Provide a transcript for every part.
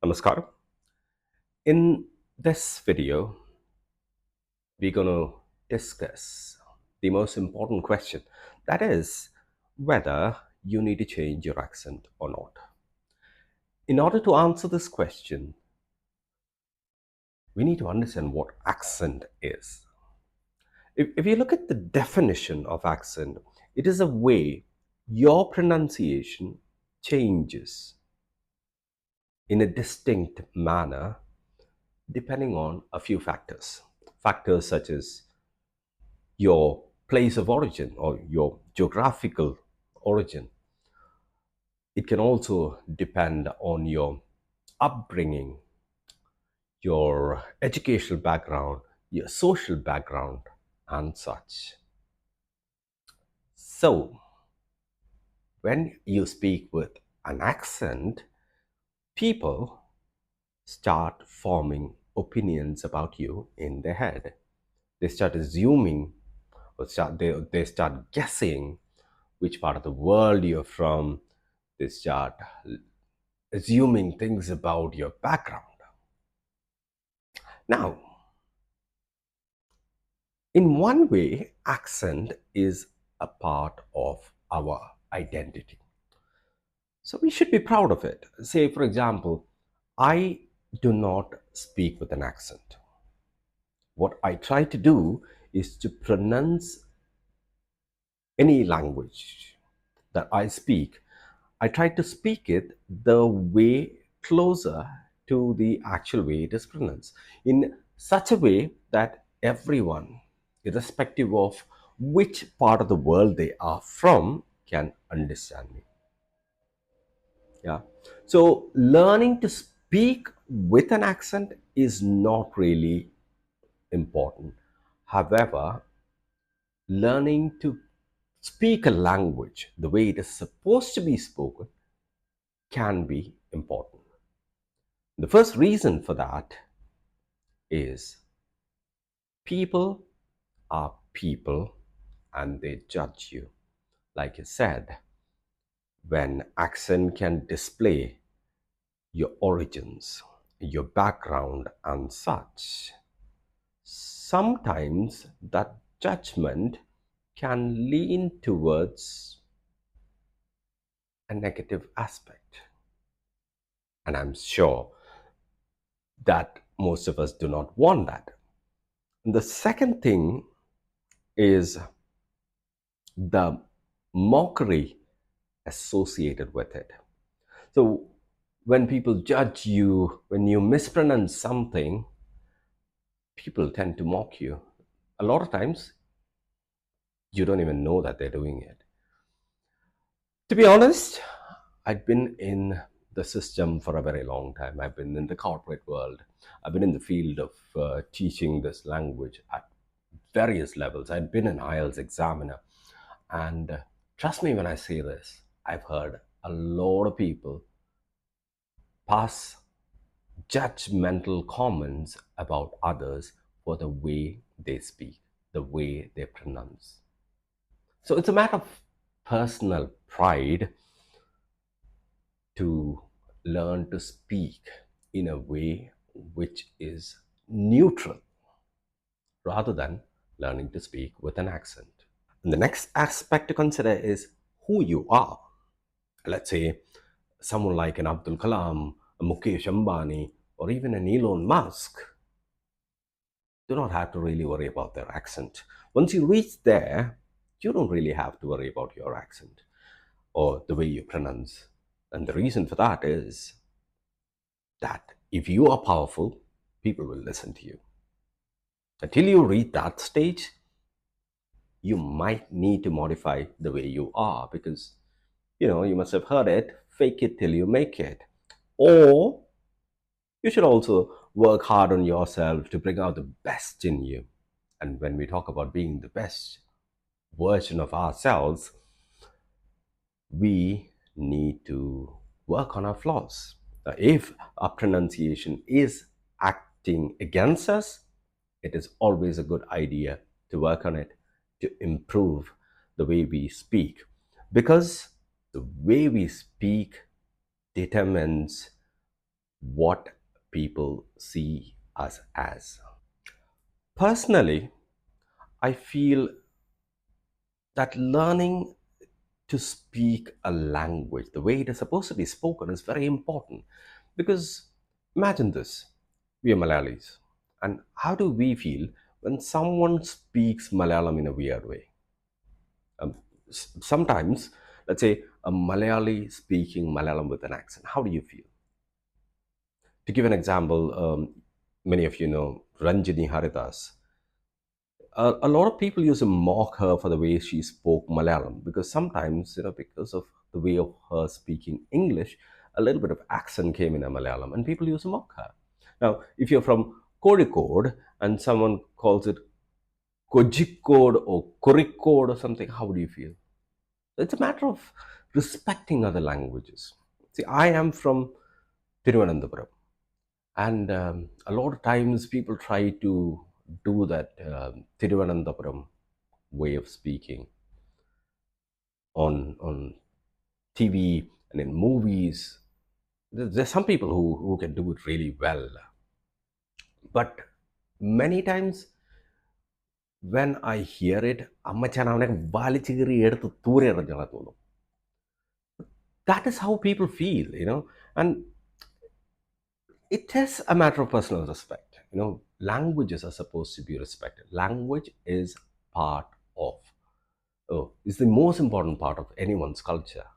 Namaskar. In this video, we're going to discuss the most important question, that is, whether you need to change your accent or not. In order to answer this question, we need to understand what accent is. If you look at the definition of accent, it is a way your pronunciation changes in a distinct manner depending on a few factors. Factors such as your place of origin or your geographical origin. It can also depend on your upbringing, your educational background, your social background, and such. So, when you speak with an accent, people start forming opinions about you in their head. They start assuming they start guessing which part of the world you're from. They start assuming things about your background. Now, in one way, accent is a part of our identity. So we should be proud of it. Say, for example, I do not speak with an accent. What I try to do is to pronounce any language that I speak. I try to speak it the way closer to the actual way it is pronounced in such a way that everyone, irrespective of which part of the world they are from, can understand me. Yeah. So learning to speak with an accent is not really important. However, learning to speak a language the way it is supposed to be spoken can be important. The first reason for that is people are people and they judge you. Like you said, when accent can display your origins, your background, and such, sometimes that judgment can lean towards a negative aspect. And I'm sure that most of us do not want that. The second thing is the mockery associated with it. So when people judge you, when you mispronounce something, people tend to mock you. A lot of times, you don't even know that they're doing it. To be honest, I've been in the system for a very long time. I've been in the corporate world. I've been in the field of teaching this language at various levels. I've been an IELTS examiner. And trust me when I say this, I've heard a lot of people pass judgmental comments about others for the way they speak, the way they pronounce. So it's a matter of personal pride to learn to speak in a way which is neutral rather than learning to speak with an accent. And the next aspect to consider is who you are. Let's say someone like an Abdul Kalam, a Mukesh Ambani, or even an Elon Musk do not have to really worry about their accent. Once you reach there, you don't really have to worry about your accent or the way you pronounce. And the reason for that is that if you are powerful, people will listen to you. Until you reach that stage, you might need to modify the way you are because, you must have heard it, fake it till you make it. Or you should also work hard on yourself to bring out the best in you. And when we talk about being the best version of ourselves, we need to work on our flaws. If our pronunciation is acting against us, it is always a good idea to work on it, to improve the way we speak. Because the way we speak determines what people see us as. Personally, I feel that learning to speak a language the way it is supposed to be spoken is very important, because imagine this: we are Malayalis, and how do we feel when someone speaks Malayalam in a weird way? Um, Sometimes, let's say a Malayali speaking Malayalam with an accent, how do you feel? To give an example, many of you know Ranjini Haridas. A lot of people used to mock her for the way she spoke Malayalam, because sometimes, because of the way of her speaking English, a little bit of accent came in a Malayalam, and people used to mock her. Now, if you're from Kozhikode and someone calls it Kojikode or Korikode or something, how would you feel? It's a matter of respecting other languages. See, I am from Tiruvananthapuram, and a lot of times people try to do that Tiruvananthapuram way of speaking on TV and in movies. There's some people who can do it really well, but many times when I hear it, അമ്മച്ചാൻ അവനെ വലിച്ചു കീറി എടുത്ത് ദൂരെ എറിഞ്ഞാൽ തോന്നും. That is how people feel. And it is a matter of personal respect. Languages are supposed to be respected. Language is part of, is the most important part of anyone's culture.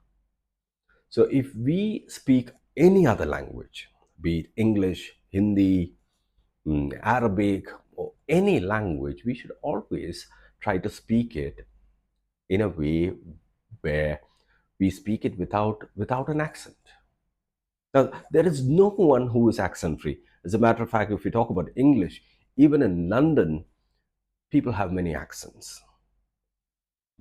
So if we speak any other language, be it English, Hindi, Arabic, or any language, we should always try to speak it in a way where we speak it without an accent. Now, there is no one who is accent free. As a matter of fact, if we talk about English, even in London, people have many accents.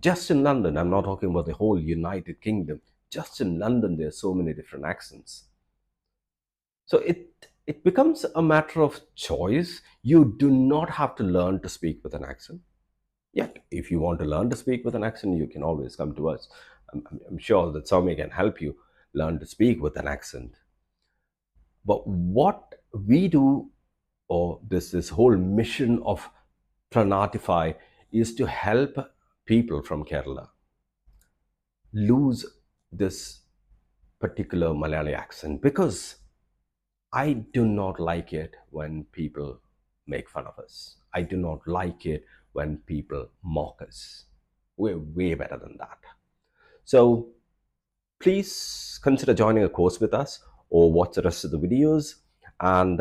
Just in London, I'm not talking about the whole United Kingdom. Just in London, there are so many different accents. So it becomes a matter of choice. You do not have to learn to speak with an accent. Yet, if you want to learn to speak with an accent, you can always come to us. I'm sure that Soumya can help you learn to speak with an accent. But what we do, or this whole mission of Pranatify, is to help people from Kerala lose this particular Malayali accent, because I do not like it when people make fun of us. I do not like it when people mock us. We're way better than that. So please consider joining a course with us or watch the rest of the videos. And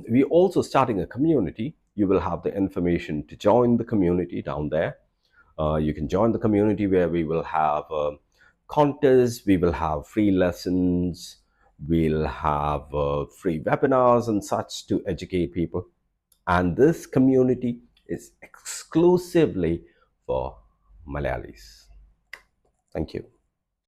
we're also starting a community. You will have the information to join the community down there. You can join the community where we will have contests, we will have free lessons, we'll have free webinars and such to educate people. And this community is exclusively for Malayalis. Thank you.